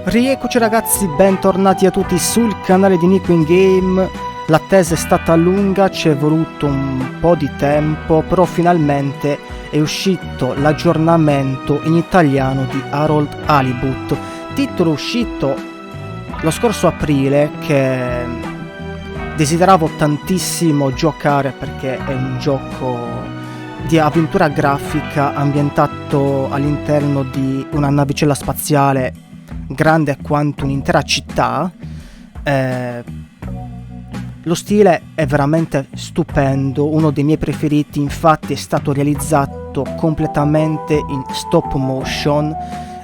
Rieccoci ragazzi, bentornati a tutti sul canale di Nico in Game. L'attesa è stata lunga, ci è voluto un po' di tempo, però finalmente è uscito l'aggiornamento in italiano di HALIBUT, titolo uscito lo scorso aprile che desideravo tantissimo giocare perché è un gioco di avventura grafica ambientato all'interno di una navicella spaziale grande quanto un'intera città. Lo stile è veramente stupendo, uno dei miei preferiti, infatti è stato realizzato completamente in stop motion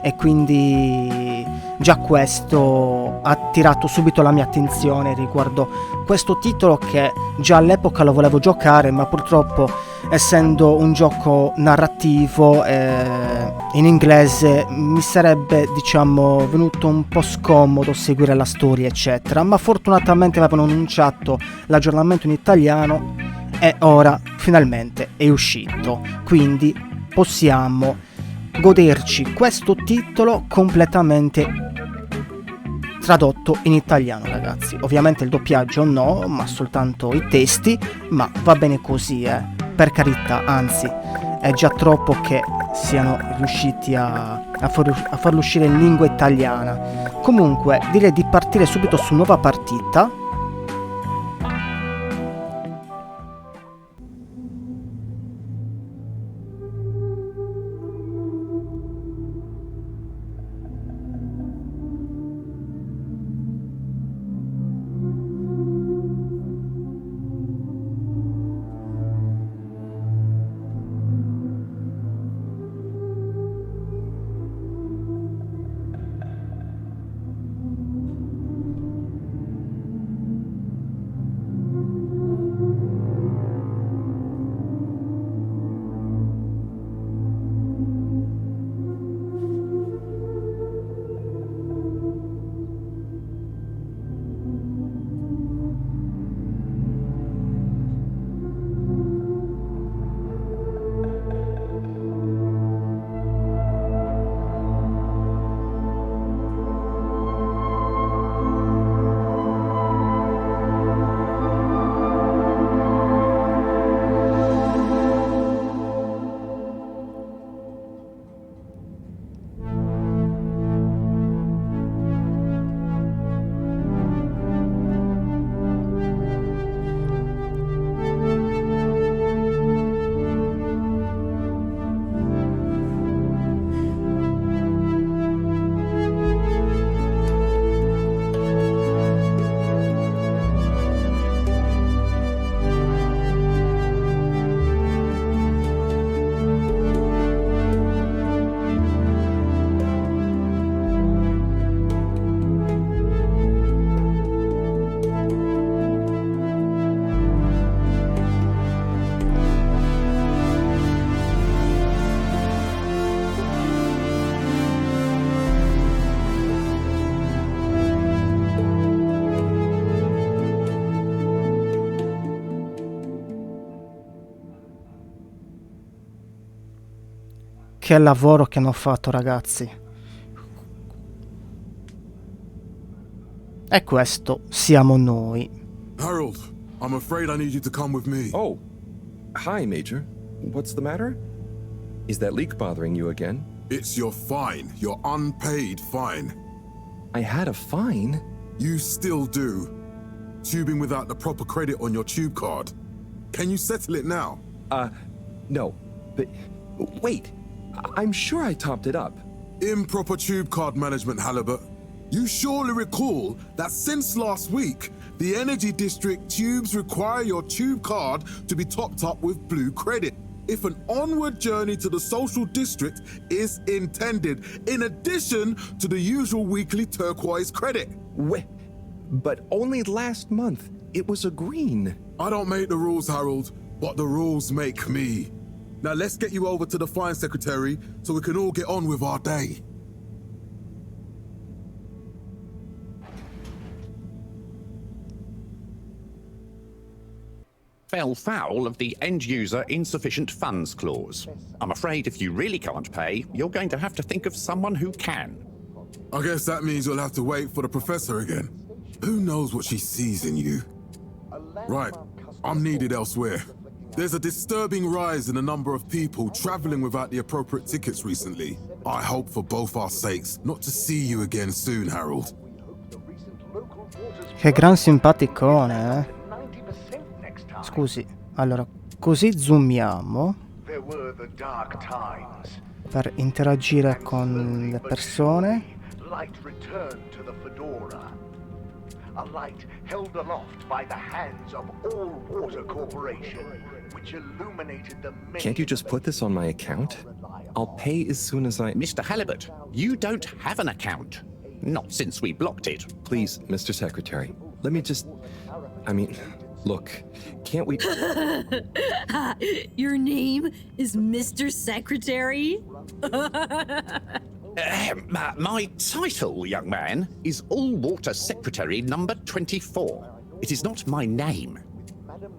e quindi già questo ha attirato subito la mia attenzione riguardo questo titolo, che già all'epoca lo volevo giocare, ma purtroppo essendo un gioco narrativo in inglese mi sarebbe venuto un po' scomodo seguire la storia eccetera, ma fortunatamente avevano annunciato l'aggiornamento in italiano e ora finalmente è uscito, quindi possiamo goderci questo titolo completamente tradotto in italiano ragazzi. Ovviamente il doppiaggio no, ma soltanto i testi, ma va bene così, per carità, anzi è già troppo che siano riusciti a farlo uscire in lingua italiana. Comunque direi di partire subito su nuova partita. Che lavoro che hanno fatto ragazzi. E questo siamo noi. Harold, I'm afraid I need you to come with me. Oh, hi, Major. What's the matter? Is that leak bothering you again? It's your fine, your unpaid fine. I had a fine? You still do. Tubing without the proper credit on your tube card. Can you settle it now? No. But wait, I'm sure I topped it up. Improper tube card management, Halibut. You surely recall that since last week, the Energy District tubes require your tube card to be topped up with blue credit if an onward journey to the social district is intended, in addition to the usual weekly turquoise credit. But only last month, it was a green. I don't make the rules, Harold, but the rules make me. Now let's get you over to the fine secretary so we can all get on with our day. Fell foul of the end-user insufficient funds clause. I'm afraid if you really can't pay, you're going to have to think of someone who can. I guess that means you'll have to wait for the professor again. Who knows what she sees in you? Right, I'm needed elsewhere. There's a disturbing rise in the number of people traveling without the appropriate tickets recently. I hope for both our sakes not to see you again soon, Harold. Che gran simpaticone, eh? Scusi, allora, così zoomiamo per interagire con le persone. A light held aloft by the hands of All Water Corporation, which illuminated the many... Can't you just put this on my account? I'll pay as soon as I... Mr. Halibut, you don't have an account. Not since we blocked it. Please, Mr. Secretary, let me just... I mean, look, can't we... Your name is Mr. Secretary? My title, young man, is All-Water Secretary number 24. It is not my name.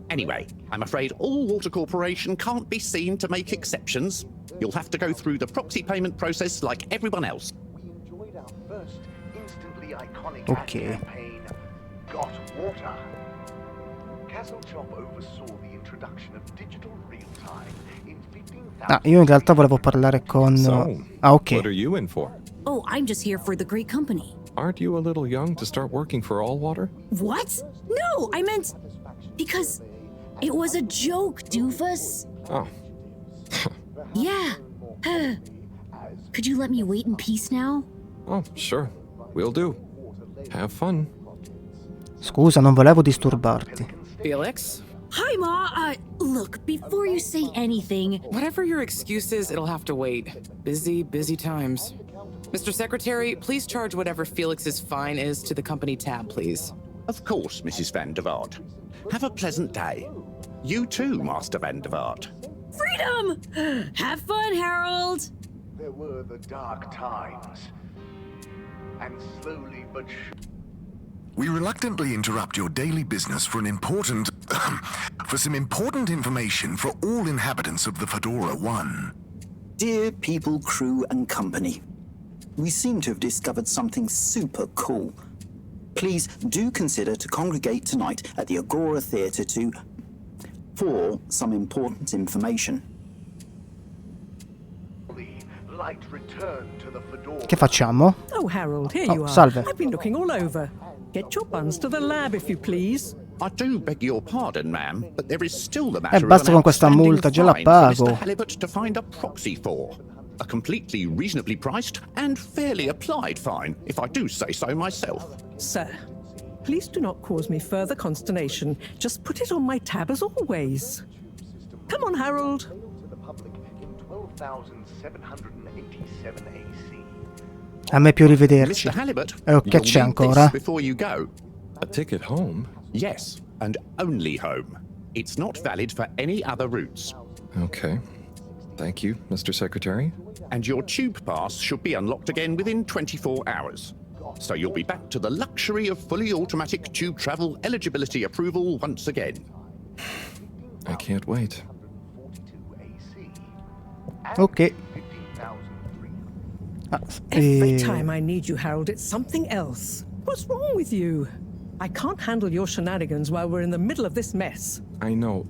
Anyway, I'm afraid All-Water Corporation can't be seen to make exceptions. You'll have to go through the proxy payment process like everyone else. Ok. Got water. Castle Chop oversaw the introduction of digital real-time in 15,000... Ah, io in realtà volevo parlare con... So, Ah, ok. what are you in for? Oh, I'm just here for the great company. Aren't you a little young to start working for All Water? What? No, I meant... Because it was a joke, doofus. Oh. Yeah. Could you let me wait in peace now? Oh, sure. Will do. Have fun. Scusa, non volevo disturbarti. Felix? Hi, Ma. Look, before you say anything... Whatever your excuse is, it'll have to wait. Busy times. Mr. Secretary, please charge whatever Felix's fine is to the company tab, please. Of course, Mrs. Van der Vaart. Have a pleasant day. You too, Master Van der Vaart. Freedom! Have fun, Harold! There were the dark times. And slowly but We reluctantly interrupt your daily business for for some important information for all inhabitants of the Fedora 1. Dear people, crew, and company, we seem to have discovered something super cool. Please do consider to congregate tonight at the Agora Theatre for some important information. light returned to the Fedora. Che facciamo? Oh, Harold, here you are. Salve. I've been looking all over. Get your buns to the lab, if you please. I do beg your pardon, ma'am, but there is still the matter basta of con an questa outstanding multa, già la fine for pago. Mr. Halibut to find a proxy for. A completely reasonably priced and fairly applied fine, if I do say so myself. Sir, please do not cause me further consternation. Just put it on my tab as always. Come on, Harold. A me più rivederci. Mr. Halibut, Oh, che you'll c'è need ancora? this before you go. A ticket home? Yes, and only home. It's not valid for any other routes. Okay. Thank you, Mr. Secretary. And your tube pass should be unlocked again within 24 hours. So you'll be back to the luxury of fully automatic tube travel eligibility approval once again. I can't wait. Ok. Every time I need you, Harold, it's something else. What's wrong with you? I can't handle your shenanigans while we're in the middle of this mess. I know.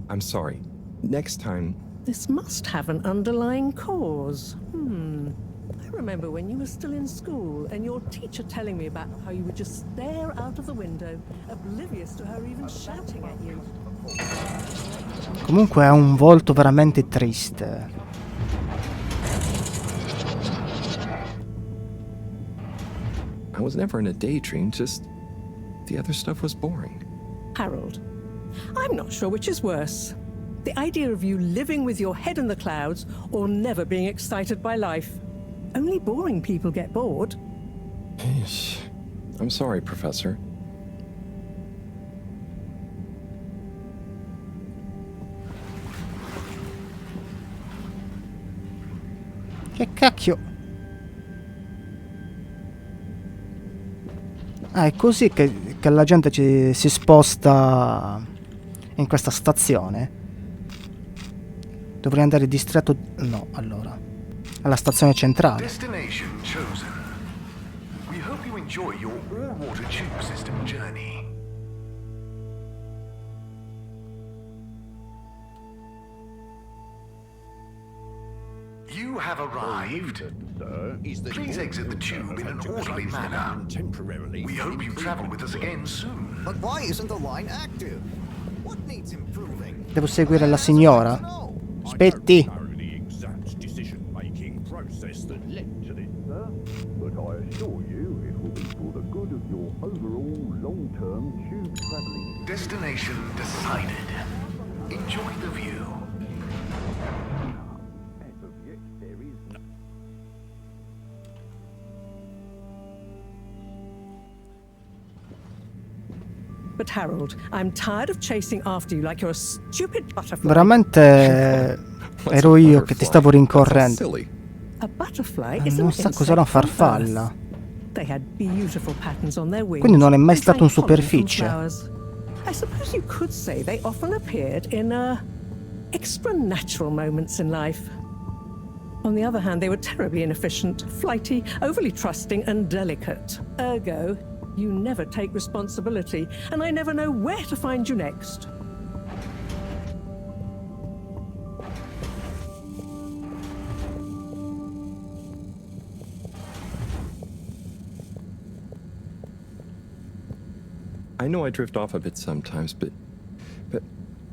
I'm sorry. Next time... This must have an underlying cause. I remember when you were still in school and your teacher telling me about how you would just stare out of the window, oblivious to her even shouting at you. Comunque ha un volto veramente triste. I was never in a daydream, just... the other stuff was boring. Harold, I'm not sure which is worse. The idea of you living with your head in the clouds or never being excited by life. Only boring people get bored. Yeesh. I'm sorry, Professor. Che cacchio? Ah, è così che la gente si sposta in questa stazione. Dovrei andare distretto... No, allora. Alla stazione centrale. Destination chosen. We hope you enjoy your all-water tube system journey. You have arrived. Please exit the tube in an orderly manner. We hope you travel with us again soon. But why isn't the line active? What needs improving? Devo seguire la signora? Aspetti. But I assure you it will be for the good of your overall long-term tube traveling. Destination decided. Enjoy the view. As of yet, there is no. But Harold, I'm tired of chasing after you like you're a stupid butterfly. Veramente ero io che ti stavo rincorrendo. A butterfly is Non sa cos'era una farfalla. They had beautiful patterns on their wings. Quindi non è mai and stato un sang pollen from superficie. flowers. I suppose you could say they often appeared in extra natural moments in life. On the other hand, they were terribly inefficient, flighty, overly trusting, and delicate. Ergo, you never take responsibility, and I never know where to find you next. I know I drift off a bit sometimes, but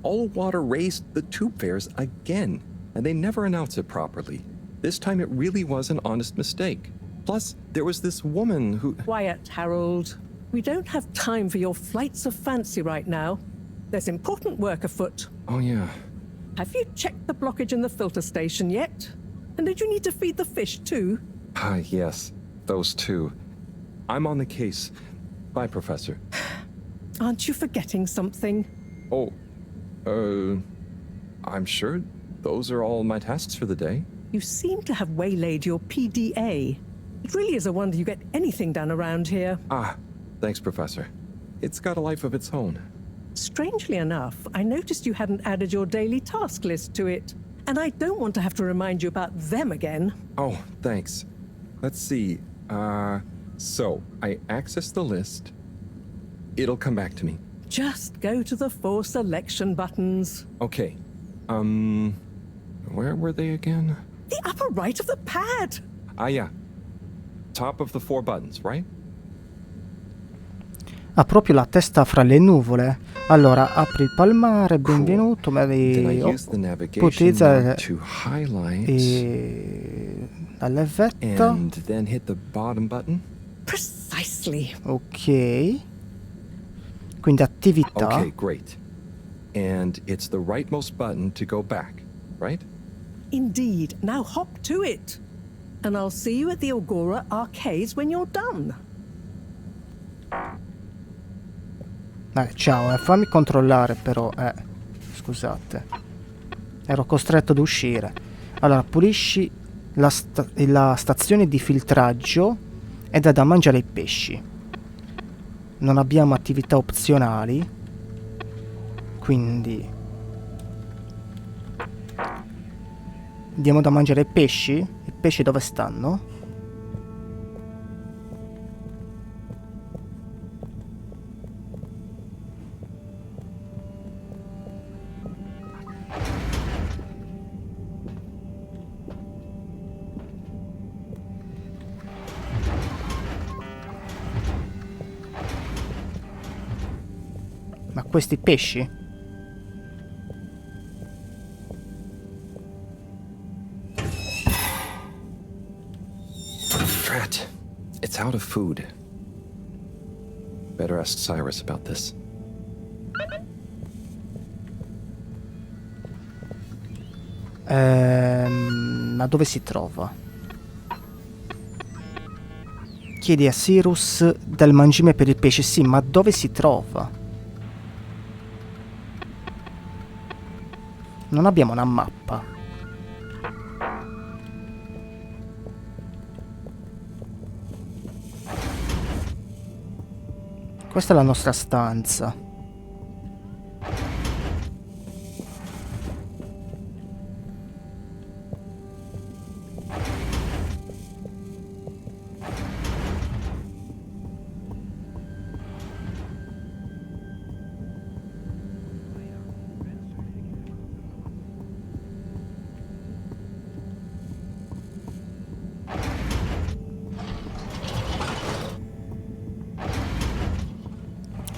all water raised the tube fares again, and they never announce it properly. This time it really was an honest mistake. Plus, there was this woman who... Quiet, Harold. We don't have time for your flights of fancy right now. There's important work afoot. Oh, yeah. Have you checked the blockage in the filter station yet? And did you need to feed the fish too? Ah, yes. Those two. I'm on the case. Bye, Professor. Aren't you forgetting something? Oh, I'm sure those are all my tasks for the day. You seem to have waylaid your PDA. It really is a wonder you get anything done around here. Ah, thanks, Professor. It's got a life of its own. Strangely enough, I noticed you hadn't added your daily task list to it. And I don't want to have to remind you about them again. Oh, thanks. Let's see. So I access the list. It'll come back to me. Just go to the 4 selection buttons. Okay. Where were they again? The upper right of the pad. Ah, yeah. Top of the 4 buttons, right? Ha proprio la testa fra le nuvole. Allora, apri il palmare, benvenuto. Then I Puoi use the navigation utilizzare mode to highlight la levetta. and then hit the bottom button. Precisely. Ok. Quindi attività. Okay, great. And it's the rightmost button to go back, right? Indeed. Now hop to it. And I'll see you at the Agora arcades when you're done. Ciao, fammi controllare però. Scusate. Ero costretto ad uscire. Allora, pulisci la stazione di filtraggio e dà da mangiare ai pesci. Non abbiamo attività opzionali. Quindi diamo da mangiare ai pesci? I pesci dove stanno? Ma questi pesci? Drat. It's out of food. Better ask Cyrus about this. Ma dove si trova? Chiedi a Cyrus del mangime per il pesce. Sì, ma dove si trova? Non abbiamo una mappa. Questa è la nostra stanza.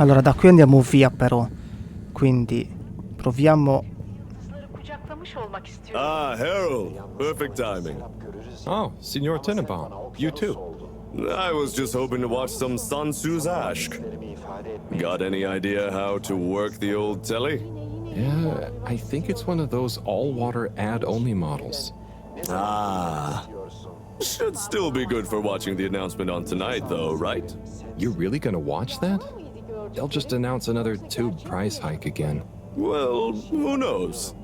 Allora, da qui andiamo via però. Quindi proviamo. Ah, Harold. Perfect timing. Oh, Signor Tenenbaum. You too. I was just hoping to watch some Sun Tzu's Ashk. Got any idea how to work the old telly? Yeah, I think it's one of those all-water ad-only models. Ah. Should still be good for watching the announcement on tonight, though, right? You're really gonna watch that? They'll just announce another tube price hike again. Well, who knows?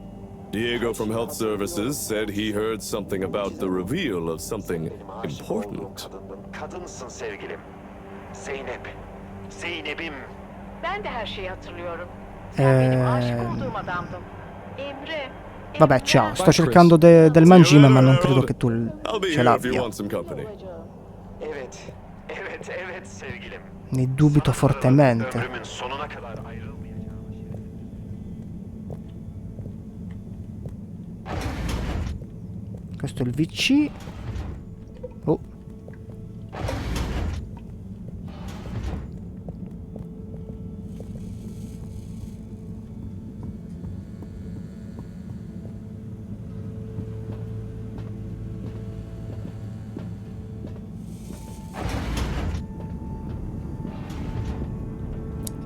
Diego from Health Services said he heard something about the reveal of something important. Kadınsın sevgilim. Zeynep. Zeynep'im. Ben de her şeyi hatırlıyorum. Sen benim aşık olduğum adamdın. Emre. Vabbè, ciao, sto cercando del mangime, ma non credo che tu ce l'abbia. Evet. Evet, evet sevgilim. Ne dubito fortemente. Ömrümün sonuna kadar ayrılmayacağım. Questo è il VC. Oh.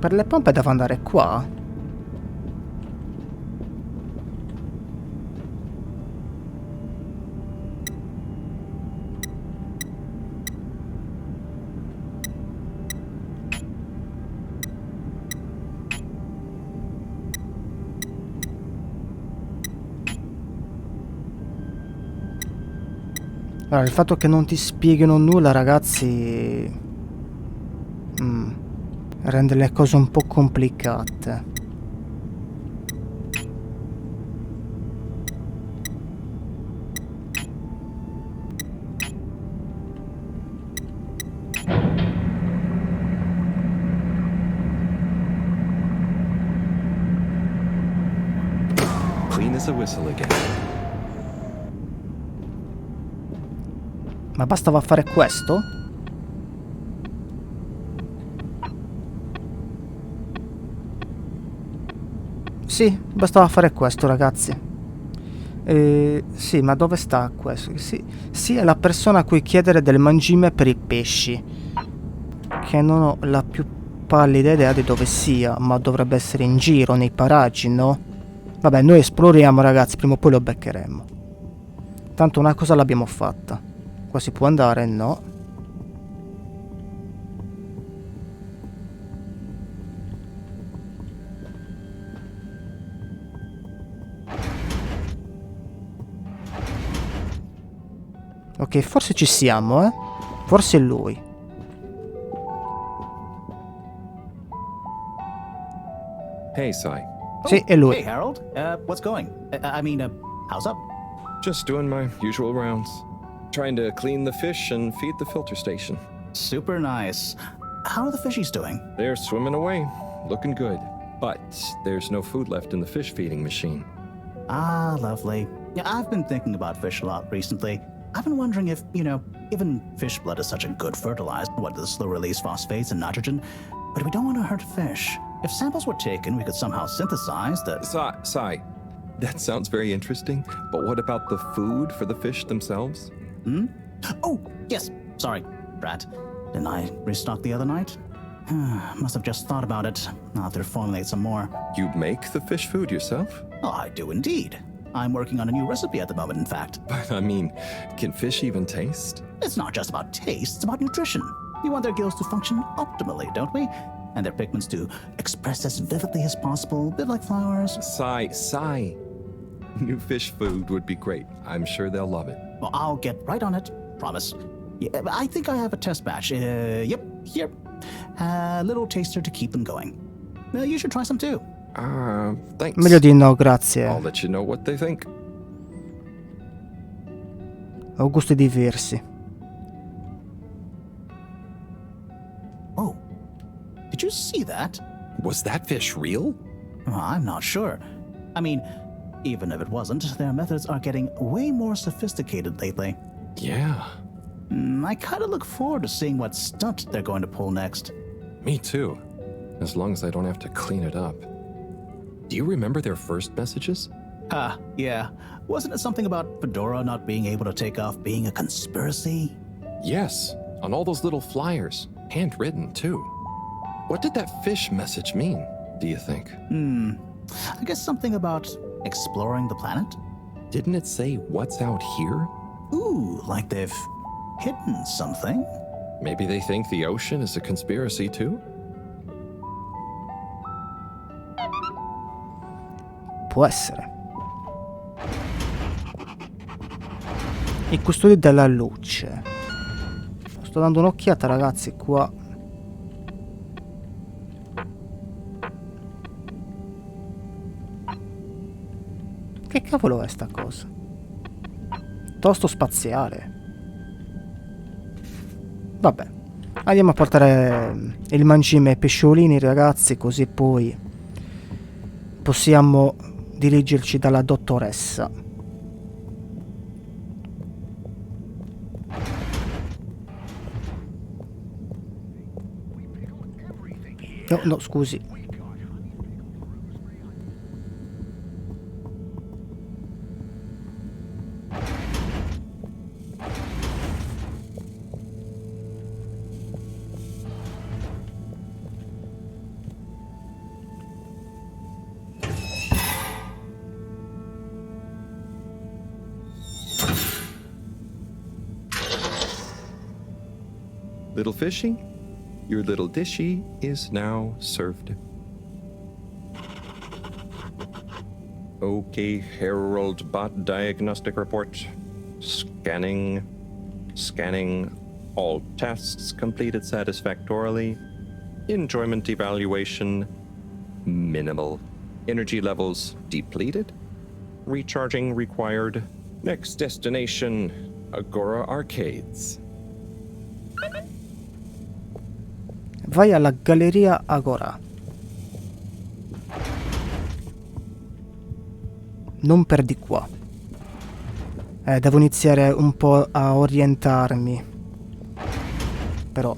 Per le pompe devo andare qua. Allora, il fatto che non ti spieghino nulla, ragazzi, rende le cose un po' complicate. Clean as a whistle again. Ma bastava fare questo? Sì, bastava fare questo, ragazzi. Sì, ma dove sta questo? Sì, è la persona a cui chiedere del mangime per i pesci. Che non ho la più pallida idea di dove sia, ma dovrebbe essere in giro, nei paraggi, no? Vabbè, noi esploriamo, ragazzi, prima o poi lo beccheremo. Tanto una cosa l'abbiamo fatta. Qua si può andare? No. Ok, forse ci siamo, eh? Forse è lui. Hey, Sai. Sì, è lui. Hey, Harold. What's going? How's up? Just doing my usual rounds. Trying to clean the fish and feed the filter station. Super nice. How are the fishies doing? They're swimming away, looking good. But there's no food left in the fish feeding machine. Ah, lovely. Yeah, I've been thinking about fish a lot recently. I've been wondering if, given fish blood is such a good fertilizer, what the slow release phosphates and nitrogen, but we don't want to hurt fish. If samples were taken, we could somehow synthesize the... Sai, that sounds very interesting, but what about the food for the fish themselves? Oh, yes, sorry, Brad. Didn't I restock the other night? Must have just thought about it. I'll have to formulate some more. You make the fish food yourself? Oh, I do indeed. I'm working on a new recipe at the moment, in fact. But, I mean, can fish even taste? It's not just about taste, it's about nutrition. We want their gills to function optimally, don't we? And their pigments to express as vividly as possible, a bit like flowers. Sai. New fish food would be great. I'm sure they'll love it. Well, I'll get right on it. Promise. Yeah, I think I have a test batch. Yep, here. A little taster to keep them going. You should try some too. Thanks. Meglio di no, grazie. I'll let you know what they think. Ho gusti diversi. Oh, did you see that? Was that fish real? I'm not sure. I mean, even if it wasn't, their methods are getting way more sophisticated lately. Yeah. I kind of look forward to seeing what stunt they're going to pull next. Me too. as long as I don't have to clean it up. Do you remember their first messages? Yeah. Wasn't it something about Fedora not being able to take off being a conspiracy? Yes, on all those little flyers, handwritten too. What did that fish message mean, do you think? I guess something about exploring the planet? Didn't it say what's out here? Ooh, like they've hidden something? Maybe they think the ocean is a conspiracy too? Può essere. I custodi della luce. Sto dando un'occhiata, ragazzi, qua. Che cavolo è sta cosa? Tosto spaziale. Vabbè. Andiamo a portare il mangime ai pesciolini, ragazzi, così poi possiamo dirigerci dalla dottoressa. No, scusi. Little fishy, your little dishy is now served. Okay, Herald Bot Diagnostic Report. Scanning. All tests completed satisfactorily. Enjoyment evaluation minimal. Energy levels depleted. Recharging required. Next destination, Agora Arcades. Vai alla galleria Agora. Non per di qua. Devo iniziare un po' a orientarmi. Però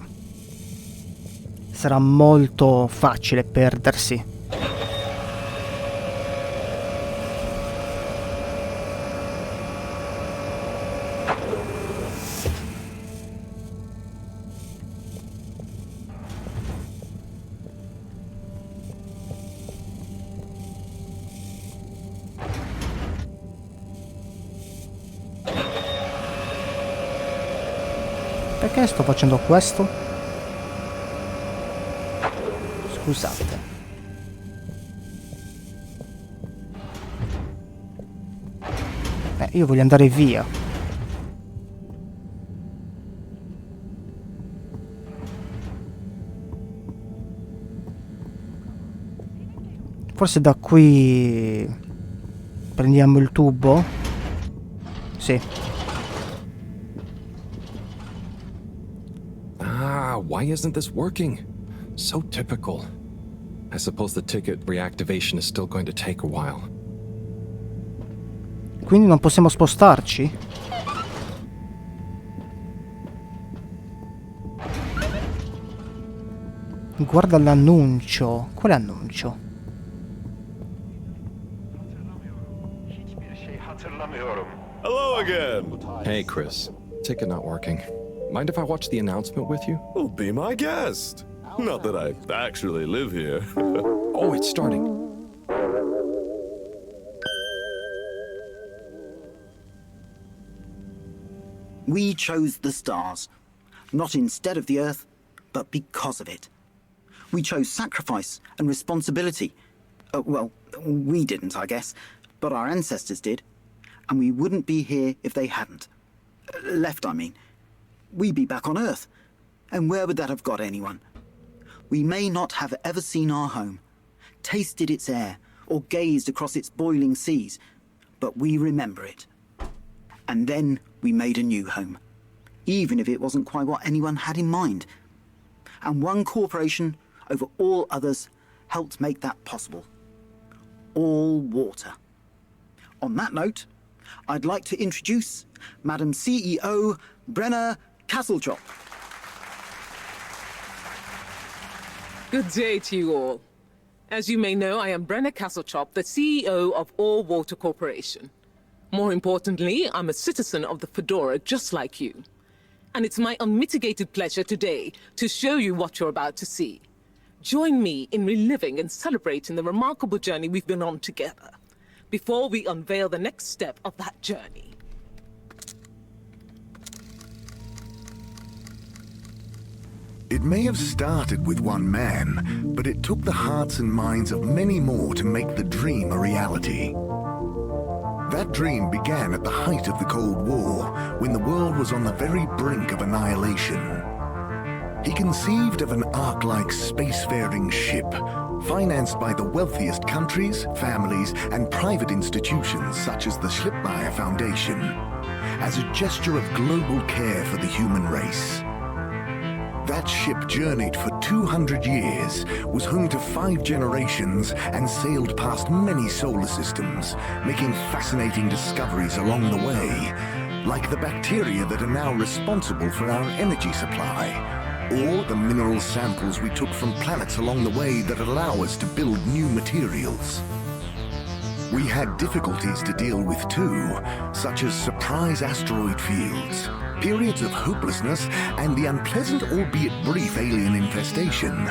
sarà molto facile perdersi. Perché sto facendo questo? Scusate. Io voglio andare via. Forse da qui prendiamo il tubo? Sì. Why isn't this working? So typical. I suppose the ticket reactivation is still going to take a while. Quindi non possiamo spostarci? Guarda l'annuncio. Quale annuncio? Hello again. Hey, Chris. Ticket not working. Mind if I watch the announcement with you? Oh, be my guest. Not that I actually live here. Oh, it's starting. We chose the stars, not instead of the Earth, but because of it. We chose sacrifice and responsibility. Well, we didn't, I guess, but our ancestors did. And we wouldn't be here if they hadn't. Left, I mean. We'd be back on Earth. And where would that have got anyone? We may not have ever seen our home, tasted its air, or gazed across its boiling seas, but we remember it. And then we made a new home, even if it wasn't quite what anyone had in mind. And one corporation over all others helped make that possible. All water. On that note, I'd like to introduce Madam CEO Brenna Castletrop. Good day to you all. As you may know, I am Brenna Castletop, the CEO of All Water Corporation. More importantly, I'm a citizen of the Fedora just like you. And it's my unmitigated pleasure today to show you what you're about to see. Join me in reliving and celebrating the remarkable journey we've been on together, before we unveil the next step of that journey. It may have started with one man, but it took the hearts and minds of many more to make the dream a reality. That dream began at the height of the Cold War, when the world was on the very brink of annihilation. He conceived of an Ark-like spacefaring ship, financed by the wealthiest countries, families, and private institutions such as the Schlipmeyer Foundation, as a gesture of global care for the human race. That ship journeyed for 200 years, was home to 5 generations, and sailed past many solar systems, making fascinating discoveries along the way, like the bacteria that are now responsible for our energy supply, or the mineral samples we took from planets along the way that allow us to build new materials. We had difficulties to deal with too, such as surprise asteroid fields, periods of hopelessness, and the unpleasant albeit brief alien infestation.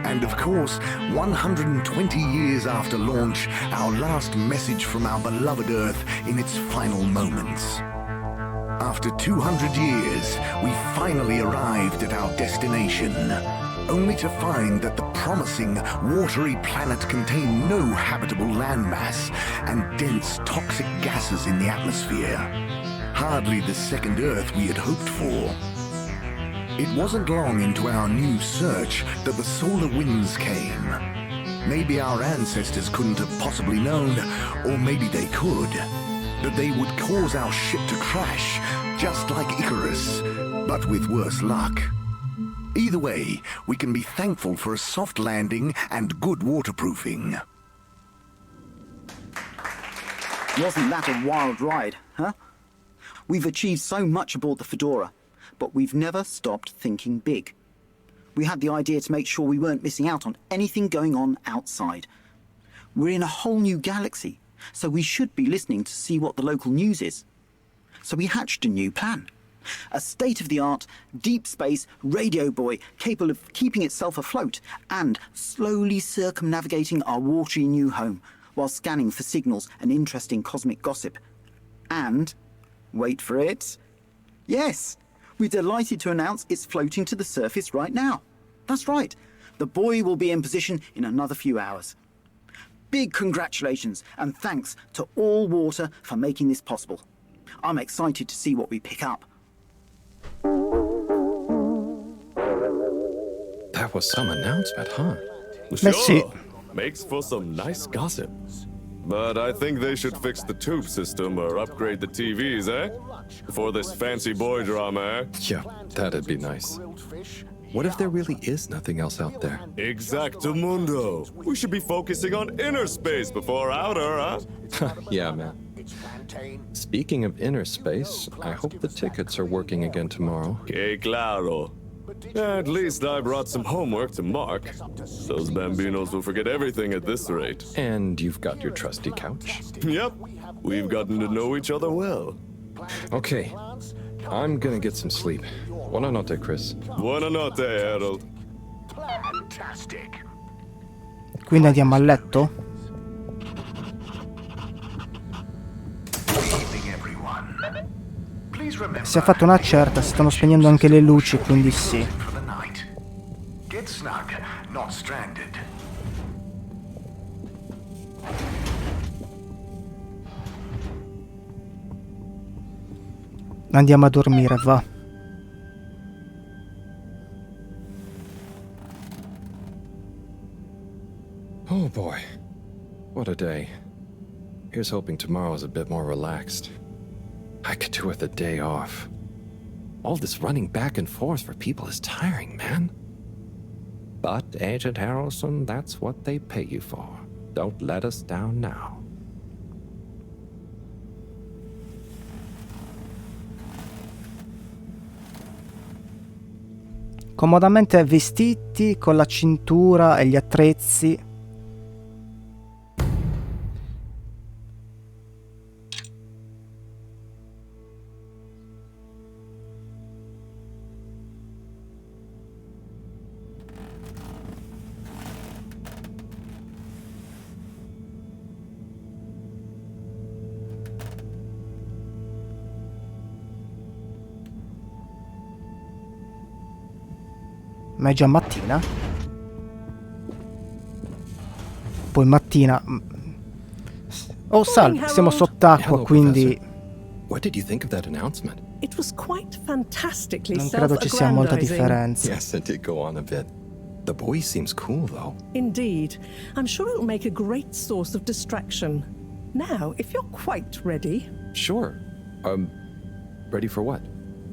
And of course, 120 years after launch, our last message from our beloved Earth in its final moments. After 200 years, we finally arrived at our destination, only to find that the promising, watery planet contained no habitable landmass and dense, toxic gases in the atmosphere. Hardly the second Earth we had hoped for. It wasn't long into our new search that the solar winds came. Maybe our ancestors couldn't have possibly known, or maybe they could, that they would cause our ship to crash, just like Icarus, but with worse luck. Either way, we can be thankful for a soft landing and good waterproofing. Wasn't that a wild ride, huh? We've achieved so much aboard the Fedora, but we've never stopped thinking big. We had the idea to make sure we weren't missing out on anything going on outside. We're in a whole new galaxy, so we should be listening to see what the local news is. So we hatched a new plan. A state-of-the-art, deep space radio buoy capable of keeping itself afloat and slowly circumnavigating our watery new home while scanning for signals and interesting cosmic gossip. And, wait for it, yes, we're delighted to announce it's floating to the surface right now. That's right, the buoy will be in position in another few hours. Big congratulations and thanks to All Water for making this possible. I'm excited to see what we pick up. That was some announcement, huh? Sure. Makes for some nice gossip. But I think they should fix the tube system or upgrade the TVs, eh? For this fancy boy drama, eh? Yeah, that'd be nice. What if there really is nothing else out there? Exactamundo. We should be focusing on inner space before outer, huh? Yeah, man. Speaking of inner space, I hope the tickets are working again tomorrow. Que claro. At least I brought some homework to mark. Those bambinos will forget everything at this rate. And you've got your trusty couch? Yep. We've gotten to know each other well. Okay. I'm gonna get some sleep. Buonanotte, Chris. Buonanotte, Harold. Fantastic. Quindi andiamo a letto? Si è fatta una certa, si stanno spegnendo anche le luci, quindi sì. Get snug, not stranded. Andiamo a dormire, va. Oh boy. What a day. Here's hoping tomorrow's a bit more relaxed. I could do with a day off. All this running back and forth for people is tiring, man. But, Agent Harrelson, that's what they pay you for. Don't let us down now. Comodamente vestiti con la cintura e gli attrezzi. Ma è già mattina? Poi mattina... Oh, salve, siamo sott'acqua, quindi... What did you think of that announcement? It was quite fantastically non credo ci sia molta differenza. Yes, it did go on a bit. The boy seems cool, though. Indeed. I'm sure it'll make a great source of distraction. Now, if you're quite ready... Sure. Ready for what?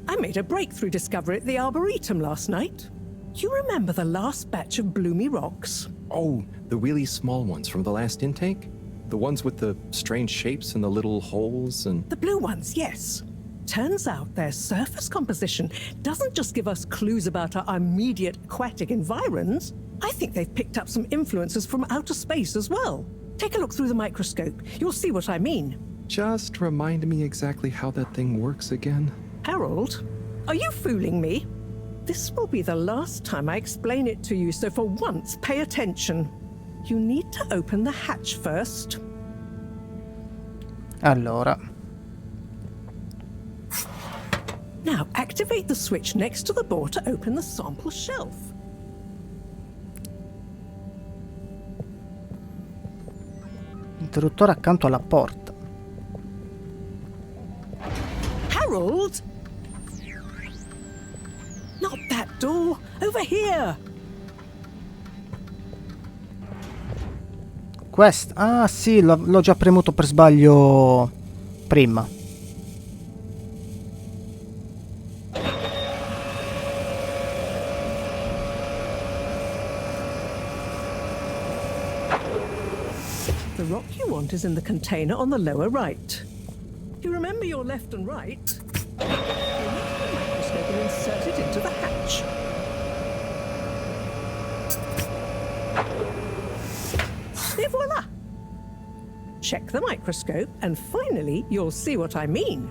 I made a breakthrough discovery at the Arboretum last night. You remember the last batch of bloomy rocks? Oh, the really small ones from the last intake? The ones with the strange shapes and the little holes and... The blue ones, yes. Turns out their surface composition doesn't just give us clues about our immediate aquatic environs. I think they've picked up some influences from outer space as well. Take a look through the microscope. You'll see what I mean. Just remind me exactly how that thing works again. Harold, are you fooling me? This will be the last time I explain it to you, so for once, pay attention. You need to open the hatch first. Allora. Now, activate the switch next to the board to open the sample shelf. Interruttore accanto alla porta. Harold! Not that door! Over here! Questo? Ah sì, l'ho già premuto per sbaglio prima. The rock you want is in the container on the lower right. You remember your left and right? And insert it into the hatch. Et voila! Check the microscope and finally you'll see what I mean.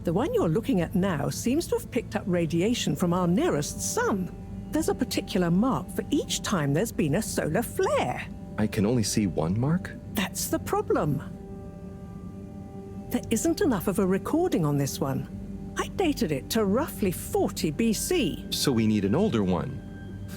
The one you're looking at now seems to have picked up radiation from our nearest sun. There's a particular mark for each time there's been a solar flare. I can only see one mark? That's the problem. There isn't enough of a recording on this one. I dated it to roughly 40 BC. So we need an older one.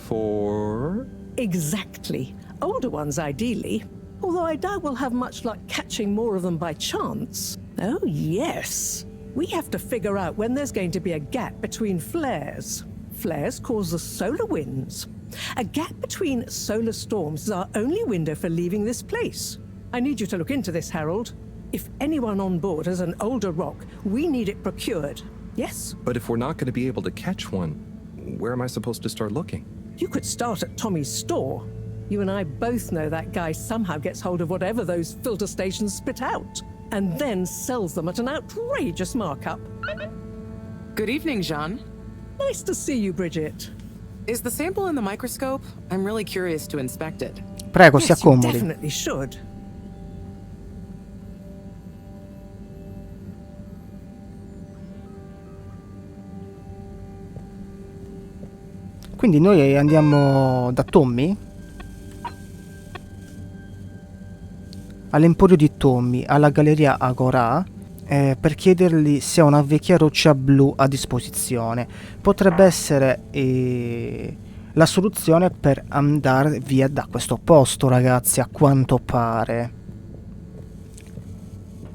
For... Exactly. Older ones, ideally. Although I doubt we'll have much luck catching more of them by chance. Oh, yes. We have to figure out when there's going to be a gap between flares. Flares cause the solar winds. A gap between solar storms is our only window for leaving this place. I need you to look into this, Harold. If anyone on board has an older rock, we need it procured. Yes? But if we're not going to be able to catch one, where am I supposed to start looking? You could start at Tommy's store. You and I both know that guy somehow gets hold of whatever those filter stations spit out, and then sells them at an outrageous markup. Good evening, Jean. Nice to see you, Bridget. Is the sample in the microscope? I'm really curious to inspect it. Prego, si Yes, you accomodi. definitely should. Quindi noi andiamo da Tommy? All'emporio di Tommy, alla galleria Agora, per chiedergli se ha una vecchia roccia blu a disposizione. Potrebbe essere la soluzione per andare via da questo posto, ragazzi, a quanto pare.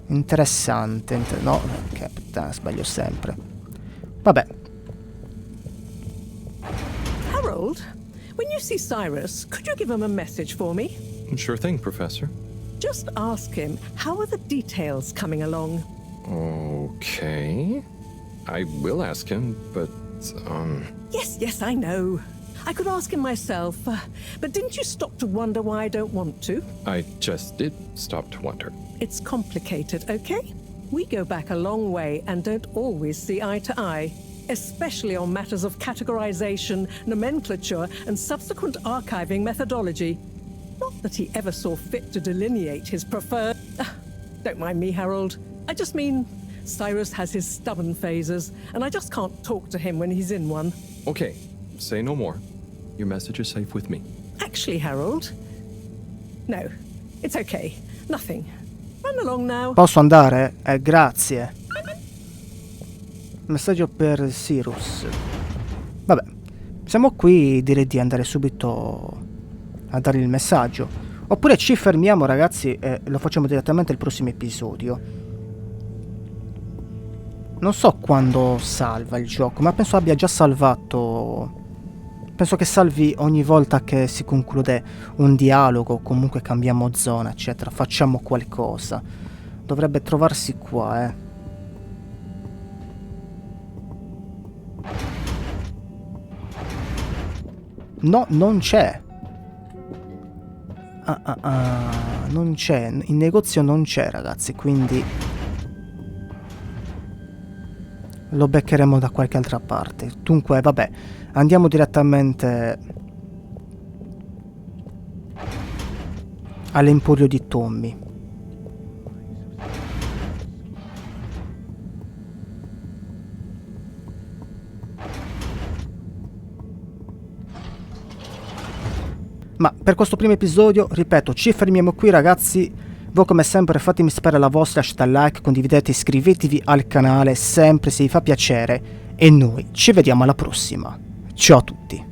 Interessante. No, che puttana, sbaglio sempre. Vabbè. Harold, when you see Cyrus, could you give him a message for me? Sure thing, Professor. Just ask him, how are the details coming along? Okay. I will ask him, but, Yes, I know. I could ask him myself, but didn't you stop to wonder why I don't want to? I just did stop to wonder. It's complicated, okay? We go back a long way and don't always see eye to eye, especially on matters of categorization, nomenclature, and subsequent archiving methodology. Not that he ever saw fit to delineate his preferred... Don't mind me, Harold. I just mean Cyrus has his stubborn phases, and I just can't talk to him when he's in one. Okay, say no more. Your message is safe with me. Actually, Harold... No, it's okay. Nothing. Run along now. Posso andare? Grazie. Messaggio per Cyrus. Vabbè, siamo qui, direi di andare subito a dare il messaggio. Oppure ci fermiamo, ragazzi, e lo facciamo direttamente al prossimo episodio. Non so quando salva il gioco, ma penso abbia già salvato... Penso che salvi ogni volta che si conclude un dialogo, comunque cambiamo zona, eccetera. Facciamo qualcosa. Dovrebbe trovarsi qua, No, non c'è. Non c'è. In negozio non c'è, ragazzi, quindi... Lo beccheremo da qualche altra parte. Dunque, vabbè, andiamo direttamente all'emporio di Tommy. Ma per questo primo episodio, ripeto, ci fermiamo qui, ragazzi. Voi come sempre fatemi sapere la vostra, lasciate like, condividete, iscrivetevi al canale sempre se vi fa piacere e noi ci vediamo alla prossima. Ciao a tutti.